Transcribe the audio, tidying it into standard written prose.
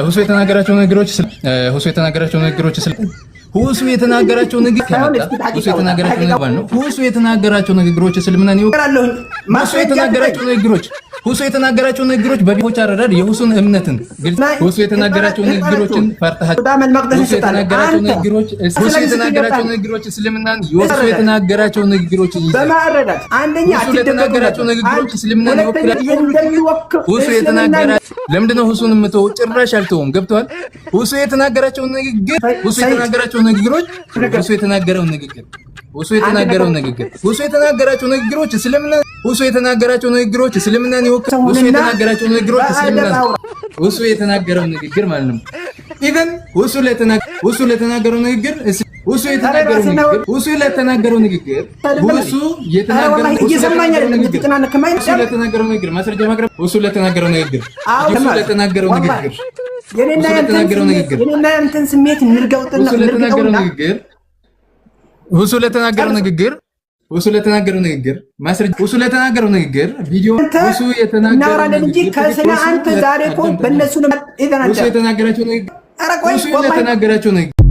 ሁሱ የተናገራቸው ነገሮች ሁሱ የተናገራቸው ነገሮች ሁሱ የተናገራቸው ነገሮች እስልምናን ይወክላሉ። ሁሱ የተናገራቸው ነገሮች በቢሆች አረዳድ የሁሱን እምነትን ግልጽ ሁሱ የተናገራቸው ነገሮችን ፈርተሃል። ሁሱ የተናገራቸው ነገሮች እስልምናን ሁሱ የተናገራቸው ነገሮች በማረዳት አንደኛ የተናገራቸው ነገሮች እስልምናን ይወክላሉ። ሁሱ የተናገራቸው ለምንድን ነው ሁሱን የምተው? ጭራሽ አልተውም። ገብቷል? ሁሱ የተናገራቸው ነገሮች ሁሱ የተናገራቸው ነገሮች እስልምና ሁሱ የተናገራቸው ነገሮች እስልምናን ይወክላሉ። ሁሱ የተናገረው ንግግር ማለት ነው። ኢቨን ሁሱ ለተናገረው ንግግር ማስረጃ ማቅረብ ሁሱ ለተናገረው ንግግር የኔና ያንተን ስሜት እንርገውጥና ሁሱ ለተናገረው ንግግር ማስረጃ ሁሱ ለተናገረው ንግግር ቪዲዮ ሁሱ የተናገረው እንጂ ከስለ አንተ ዛሬ እኮ በእነሱ ነው ሁሱ የተናገራቸው ንግግር